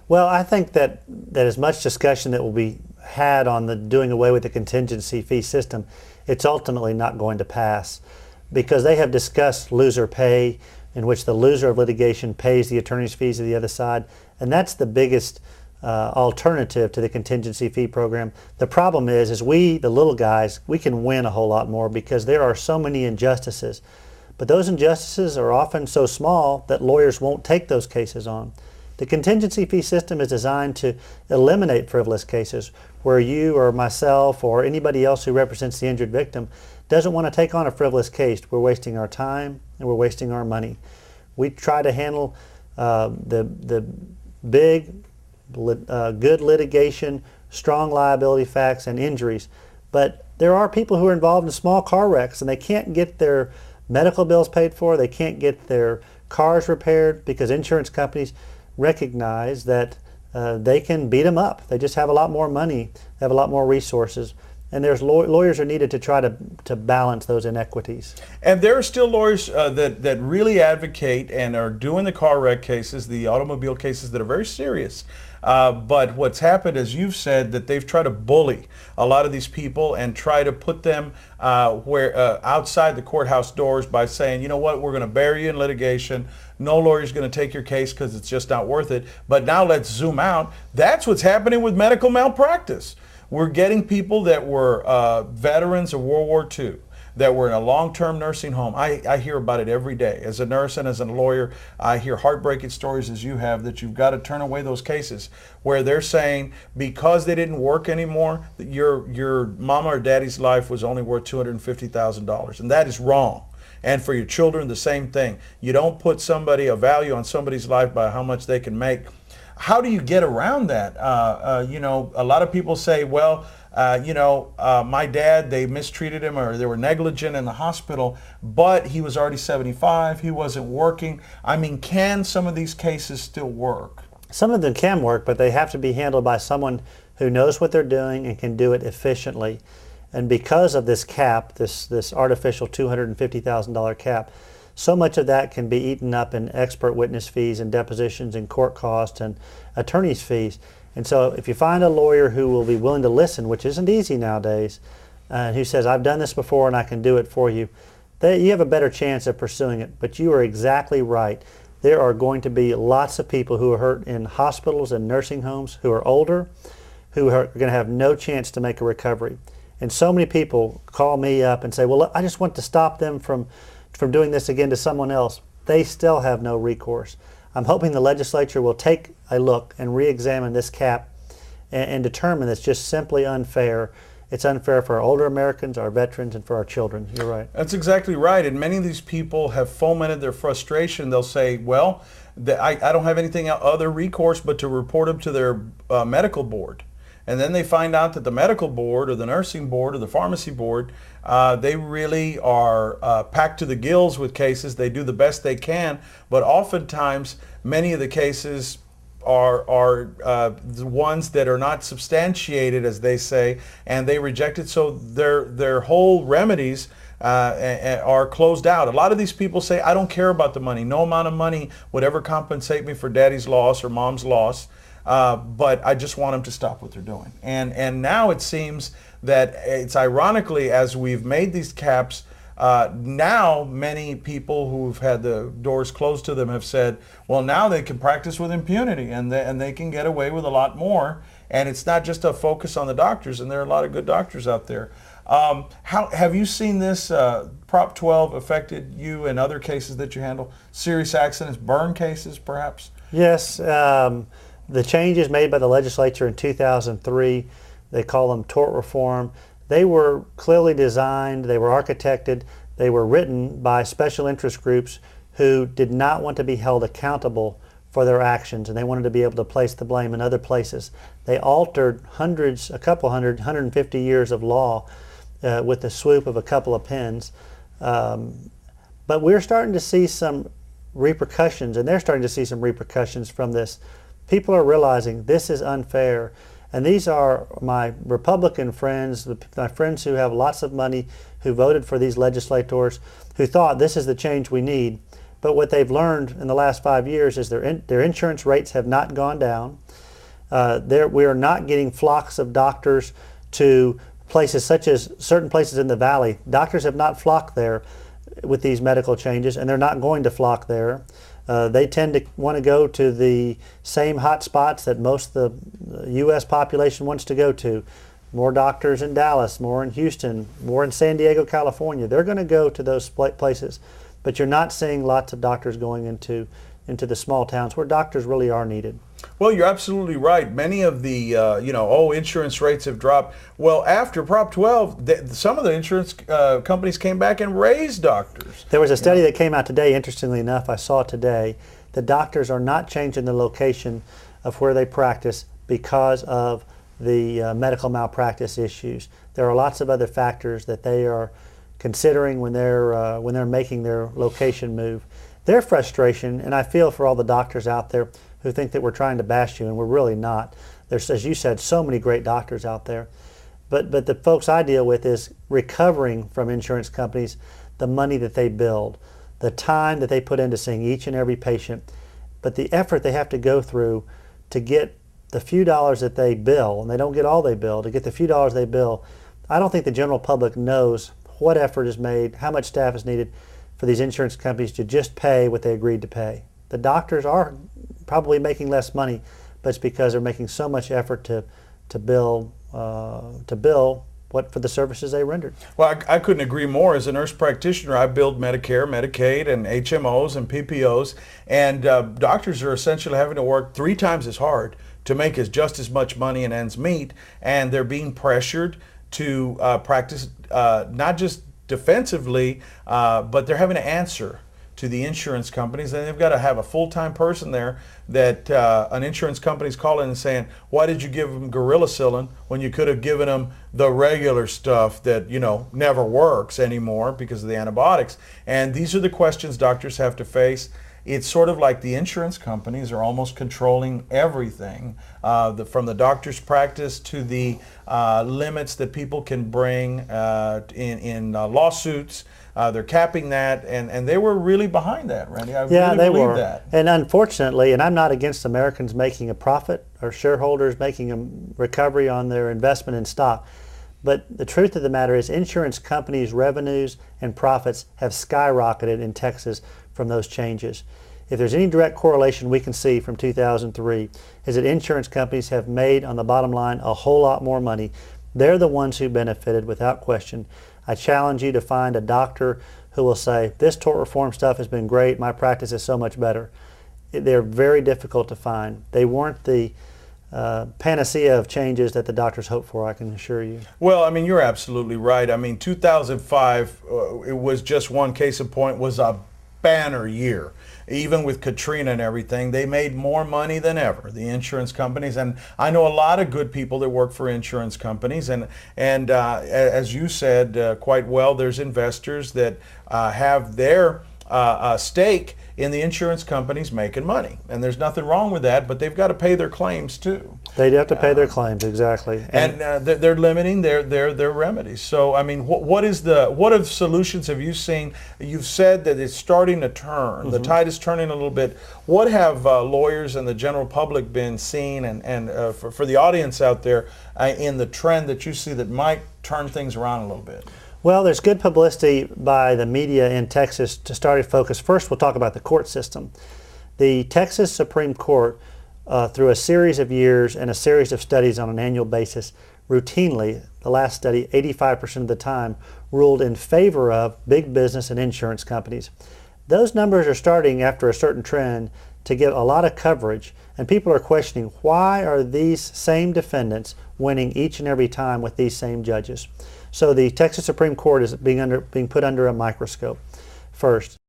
Well, I think that as much discussion that will be had on the doing away with the contingency fee system, it's ultimately not going to pass, because they have discussed loser pay, in which the loser of litigation pays the attorney's fees of the other side, and that's the biggest alternative to the contingency fee program. The problem is we, the little guys, we can win a whole lot more because there are so many injustices. But those injustices are often so small that lawyers won't take those cases on. The contingency fee system is designed to eliminate frivolous cases where you or myself or anybody else who represents the injured victim doesn't want to take on a frivolous case. We're wasting our time and we're wasting our money. We try to handle the big, good litigation, strong liability facts and injuries. But there are people who are involved in small car wrecks and they can't get their medical bills paid for, they can't get their cars repaired because insurance companies recognize that they can beat them up. They just have a lot more money, they have a lot more resources, and there's lawyers are needed to try to balance those inequities. And there are still lawyers that really advocate and are doing the car wreck cases, the automobile cases that are very serious. But what's happened, as you've said, that they've tried to bully a lot of these people and try to put them outside the courthouse doors by saying, you know what, we're going to bury you in litigation. No lawyer's going to take your case because it's just not worth it. But now let's zoom out. That's what's happening with medical malpractice. We're getting people that were veterans of World War II, that were in a long-term nursing home. I hear about it every day. As a nurse and as a lawyer, I hear heartbreaking stories as you have, that you've got to turn away those cases where they're saying because they didn't work anymore, that your mama or daddy's life was only worth $250,000. And that is wrong. And for your children, the same thing. You don't put a value on somebody's life by how much they can make. How do you get around that? You know, a lot of people say, well, my dad, they mistreated him or they were negligent in the hospital, but he was already 75, he wasn't working. I mean, can some of these cases still work? Some of them can work, but they have to be handled by someone who knows what they're doing and can do it efficiently. And because of this cap, this artificial $250,000 cap, so much of that can be eaten up in expert witness fees and depositions and court costs and attorney's fees. And so if you find a lawyer who will be willing to listen, which isn't easy nowadays, and who says, I've done this before and I can do it for you, you have a better chance of pursuing it. But you are exactly right. There are going to be lots of people who are hurt in hospitals and nursing homes who are older, who are going to have no chance to make a recovery. And so many people call me up and say, well, I just want to stop them from doing this again to someone else. They still have no recourse. I'm hoping the legislature will take a look and re-examine this cap and determine it's just simply unfair. It's unfair for our older Americans, our veterans, and for our children. You're right. That's exactly right. And many of these people have fomented their frustration. They'll say, well, I don't have anything other recourse but to report them to their medical board. And then they find out that the medical board or the nursing board or the pharmacy board, they really are packed to the gills with cases. They do the best they can, but oftentimes many of the cases are the ones that are not substantiated, as they say, and they reject it. So their whole remedies are closed out. A lot of these people say, I don't care about the money. No amount of money would ever compensate me for daddy's loss or mom's loss. But I just want them to stop what they're doing. And now it seems that it's ironically, as we've made these caps, now many people who've had the doors closed to them have said, well, now they can practice with impunity and they can get away with a lot more. And it's not just a focus on the doctors, and there are a lot of good doctors out there. How have you seen this Prop 12 affected you in other cases that you handle? Serious accidents, burn cases, perhaps? Yes. The changes made by the legislature in 2003, they call them tort reform. They were clearly designed, they were architected, they were written by special interest groups who did not want to be held accountable for their actions, and they wanted to be able to place the blame in other places. They altered a couple hundred, 150 years of law with the swoop of a couple of pens. But we're starting to see some repercussions, and they're starting to see some repercussions from this. People are realizing this is unfair. And these are my Republican friends, my friends who have lots of money, who voted for these legislators, who thought this is the change we need. But what they've learned in the last 5 years is their insurance rates have not gone down. We are not getting flocks of doctors to places such as certain places in the valley. Doctors have not flocked there with these medical changes, and they're not going to flock there. They tend to want to go to the same hot spots that most of the U.S. population wants to go to. More doctors in Dallas, more in Houston, more in San Diego, California. They're going to go to those places, but you're not seeing lots of doctors going into the small towns where doctors really are needed. Well, you're absolutely right. Many of the, insurance rates have dropped. Well, after Prop 12, some of the insurance companies came back and raised doctors. There was a study that came out today, interestingly enough, I saw it today, that doctors are not changing the location of where they practice because of the medical malpractice issues. There are lots of other factors that they are considering when they're making their location move. Their frustration, and I feel for all the doctors out there who think that we're trying to bash you, and we're really not. There's, as you said, so many great doctors out there. But the folks I deal with is recovering from insurance companies the money that they build, the time that they put into seeing each and every patient, but the effort they have to go through to get the few dollars that they bill, and they don't get all they bill, to get the few dollars they bill. I don't think the general public knows what effort is made, how much staff is needed for these insurance companies to just pay what they agreed to pay. The doctors are probably making less money, but it's because they're making so much effort to bill what for the services they rendered. Well, I couldn't agree more. As a nurse practitioner, I billed Medicare, Medicaid, and HMOs and PPOs, and doctors are essentially having to work 3 times as hard to make just as much money and ends meet, and they're being pressured to practice not just defensively, but they're having to answer to the insurance companies, and they've got to have a full-time person there that an insurance company's calling and saying, why did you give them Gorillacillin when you could have given them the regular stuff that never works anymore because of the antibiotics? And these are the questions doctors have to face. It's sort of like the insurance companies are almost controlling everything, from the doctor's practice to the limits that people can bring in lawsuits. They're capping that, and they were really behind that, Randy. I really believe that. And unfortunately, and I'm not against Americans making a profit or shareholders making a recovery on their investment in stock, but the truth of the matter is insurance companies' revenues and profits have skyrocketed in Texas from those changes. If there's any direct correlation we can see from 2003 is that insurance companies have made on the bottom line a whole lot more money. They're the ones who benefited without question. I challenge you to find a doctor who will say, this tort reform stuff has been great, my practice is so much better. They're very difficult to find. They weren't the panacea of changes that the doctors hope for, I can assure you. Well, I mean, you're absolutely right. I mean, 2005, it was just one case in point, was a banner year. Even with Katrina and everything, they made more money than ever, the insurance companies. And I know a lot of good people that work for insurance companies. And as you said quite well, there's investors that have their stake in the insurance companies making money. And there's nothing wrong with that, but they've got to pay their claims too. They have to pay their claims, exactly. And they're limiting their remedies. So, I mean, what of solutions have you seen? You've said that it's starting to turn. Mm-hmm. The tide is turning a little bit. What have lawyers and the general public been seeing, and for the audience out there, in the trend that you see that might turn things around a little bit? Well, there's good publicity by the media in Texas to start a focus. First, we'll talk about the court system. The Texas Supreme Court, through a series of years and a series of studies on an annual basis, routinely, the last study, 85% of the time, ruled in favor of big business and insurance companies. Those numbers are starting, after a certain trend, to get a lot of coverage, and people are questioning, why are these same defendants winning each and every time with these same judges? So the Texas Supreme Court is being put under a microscope. First,